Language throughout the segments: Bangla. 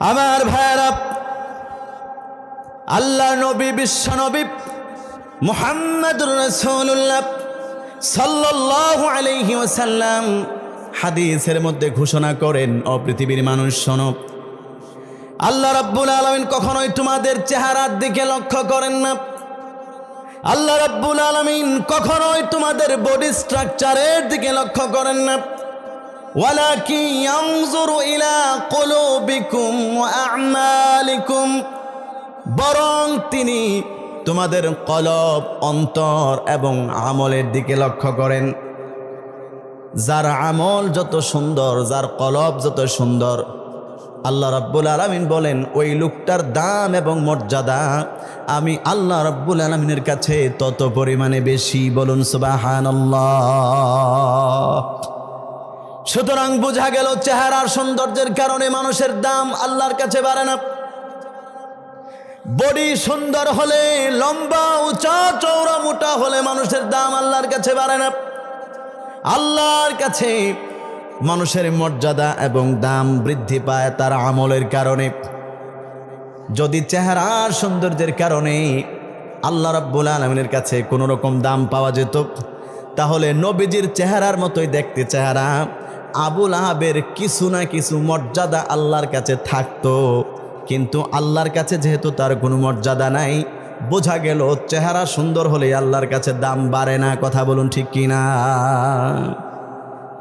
আমার ভাইরা, আল্লাহ নবী বিশ্ব নবী মুহাম্মদুর রাসূলুল্লাহ সাল্লাল্লাহু আলাইহি ওয়াসাল্লাম হাদিসের মধ্যে ঘোষণা করেন, ও পৃথিবীর মানুষ শোনো, আল্লাহ রাব্বুল আলামিন কখনোই তোমাদের চেহারার দিকে লক্ষ্য করেন না। আল্লাহ রাব্বুল আলামিন কখনোই তোমাদের বডি স্ট্রাকচারের দিকে লক্ষ্য করেন না। ওয়ালাকিন ইয়ানজুরু ইলা কুলুবিকুম ওয়া আ'মালিকুম, বরং তিনি তোমাদের কলব, অন্তর এবং আমলের দিকে লক্ষ্য করেন। যার আমল যত সুন্দর, যার কলব যত সুন্দর, আল্লাহ রাব্বুল আলামিন বলেন ওই লোকটার দাম এবং মর্যাদা আমি আল্লাহ রাব্বুল আলামিনের কাছে তত পরিমাণে বেশি। বলুন সুবহানাল্লাহ। সুতরাং বোঝা গেল চেহারার সৌন্দর্যের কারণে মানুষের দাম আল্লাহর কাছে বাড়ে না। বডি সুন্দর হলে, লম্বা উঁচা চওড়া মোটা হলে মানুষের দাম আল্লাহর কাছে বাড়ে না। আল্লাহর কাছে মানুষের মর্যাদা এবং দাম বৃদ্ধি পায় তার আমলের কারণে। যদি চেহারার সৌন্দর্যের কারণে আল্লাহ রাব্বুল আলামিনের কাছে কোনো রকম দাম পাওয়া যেত, তাহলে নবীজির চেহারার মতোই দেখতে চেহারা আবু লাহাবের কিছু না কিছু মর্যাদা আল্লাহর কাছে থাকতো। কিন্তু আল্লাহর কাছে যেহেতু তার কোনো মর্যাদা নাই, বোঝা গেল চেহারা সুন্দর হলে আল্লাহর কাছে দাম বাড়ে না। কথা বলুন ঠিক কিনা?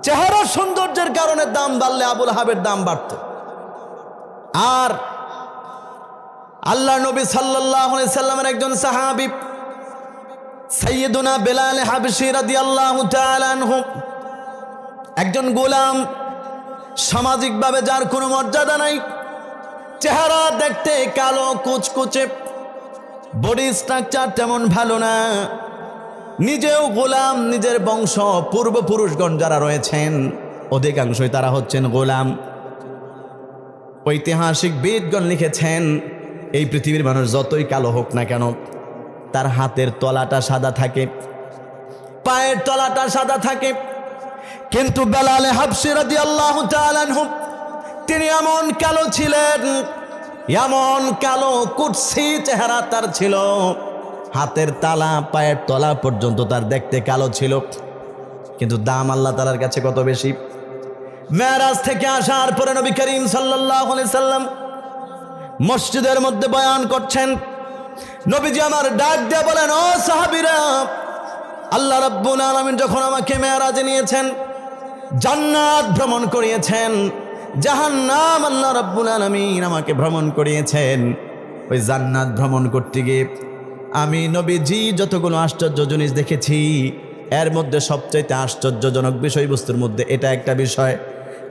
চেহারার সৌন্দর্যের কারণে দাম বাড়লে আবু লাহাবের দাম বাড়ত। আর আল্লাহ নবী সাল্লাল্লাহু আলাইহি সাল্লামের একজন সাহাবী সাইয়্যিদুনা বেলাল হাবশী রাদিয়াল্লাহু তাআলা আনহু, একজন গোলাম, সামাজিকভাবে যার কোনো মর্যাদা নাই, চেহারা দেখতে কালো কুচকুচে, বডি স্ট্রাকচার তেমন ভালো না, নিজেও গোলাম, নিজের বংশ পূর্বপুরুষগণ যারা রয়েছেন অধিকাংশই তারা হচ্ছেন গোলাম। ঐতিহাসিক বিদগণ লিখেছেন এই পৃথিবীর মানুষ যতই কালো হোক না কেন, তার হাতের তলাটা সাদা থাকে, পায়ের তলাটা সাদা থাকে। কিন্তু বেলাল হাবশী রাদিয়াল্লাহু তাআলা আনহু তিনি এমন কালো ছিলেন, এমন কালো কুৎসি চেহারা তার ছিল, হাতের তালা পায়ের তলা পর্যন্ত তার দেখতে কালো ছিল। কিন্তু দাম আল্লাহ তাআলার কাছে কত বেশি। মেরাজ থেকে আসার পরে নবী করিম সাল্লাল্লাহু আলাইহি সাল্লাম মসজিদের মধ্যে বয়ান করছেন। নবীজি আমার ডাক দিয়ে বলেন, ও সাহাবীরা, আল্লাহ রাব্বুল আলামিন যখন আমাকে মেরাজে নিয়েছেন, জান্নাত ভ্রমণ করিয়েছেন, জাহান্নাম আল্লাহ রাব্বুল আলামিন আমাকে ভ্রমণ করিয়েছেন। ওই জান্নাত ভ্রমণ করতে গিয়ে আমি নবীজি যতগুলো আশ্চর্য জিনিস দেখেছি, এর মধ্যে সবচাইতে আশ্চর্যজনক বিষয়বস্তুর মধ্যে এটা একটা বিষয়,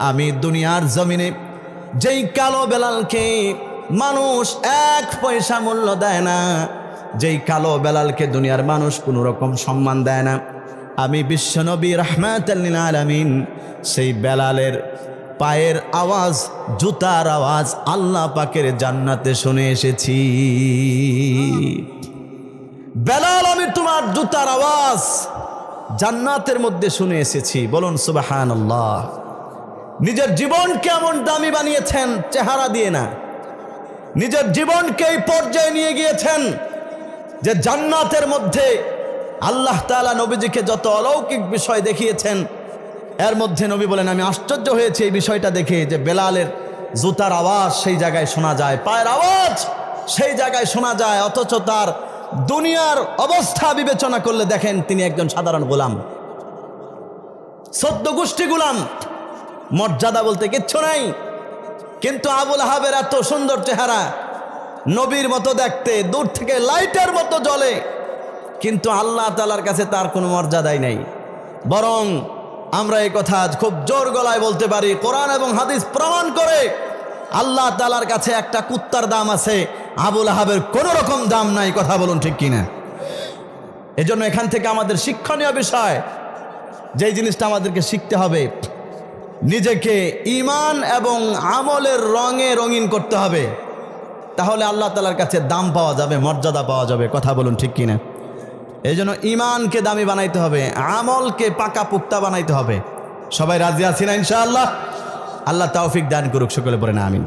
আমি দুনিয়ার জমিনে যেই কালো বেলালকে মানুষ 1 পয়সা মূল্য দেয় না, যেই কালো বেলালকে দুনিয়ার মানুষ কোনো রকম সম্মান দেয় না, আমি বিশ্বনবী রাহমাতাল লিল আলামিন সেই বেলালের পায়ের আওয়াজ, জুতার আওয়াজ আল্লাহ পাকের জান্নাতে শুনে এসেছি। বেলাল, আমি তোমার জুতার আওয়াজ জান্নাতের মধ্যে শুনে এসেছি। বলুন সুবহানাল্লাহ। নিজের জীবন কেমন দামি বানিয়েছেন চেহারা দিয়ে না, নিজের জীবনকে এই পর্যায়ে নিয়ে গিয়েছেন যে জান্নাতের মধ্যে আল্লাহ তাআলা নবীজিকে যত অলৌকিক বিষয় দেখিয়েছেন, এর মধ্যে নবী বলেন আমি আশ্চর্য হয়েছি এই বিষয়টা দেখে যে বেলালের জুতার আওয়াজ সেই জায়গায় শোনা যায়, পায়ের আওয়াজ সেই জায়গায় শোনা যায়, অথচ তার দুনিয়ার অবস্থা বিবেচনা করলে দেখেন তিনি একজন সাধারণ গোলাম, 14 গোষ্ঠী গোলাম, মর্যাদা বলতে কিচ্ছু নাই। কিন্তু আবু লাহাবের এত সুন্দর চেহারা, নবীর মতো দেখতে, দূর থেকে লাইটের মতো জ্বলে, কিন্তু আল্লাহ তাআলার কাছে তার কোনো মর্যাদাই নাই। বরং আমরা এই কথা খুব জোর গলায় বলতে পারি, কোরআন এবং হাদিস প্রমাণ করে আল্লাহ তাআলার কাছে একটা কুত্তার দাম আছে, আবু লাহাবের কোনো রকম দাম নাই। কথা বলুন ঠিক কিনা? এজন্য এখান থেকে আমাদের শিক্ষণীয় বিষয়, যেই জিনিসটা আমাদেরকে শিখতে হবে, নিজেকে ঈমান এবং আমলের রঙে রঙিন করতে হবে, তাহলে আল্লাহ তাআলার কাছে দাম পাওয়া যাবে, মর্যাদা পাওয়া যাবে। কথা বলুন ঠিক কিনা? এই জন্য ঈমানকে দামি বানাইতে হবে, আমলকে পাকা পুক্তা বানাইতে হবে। সবাই রাজি আছি না ইনশাআল্লাহ? আল্লাহ তৌফিক দান করুক, সকলে পড়েন আমিন।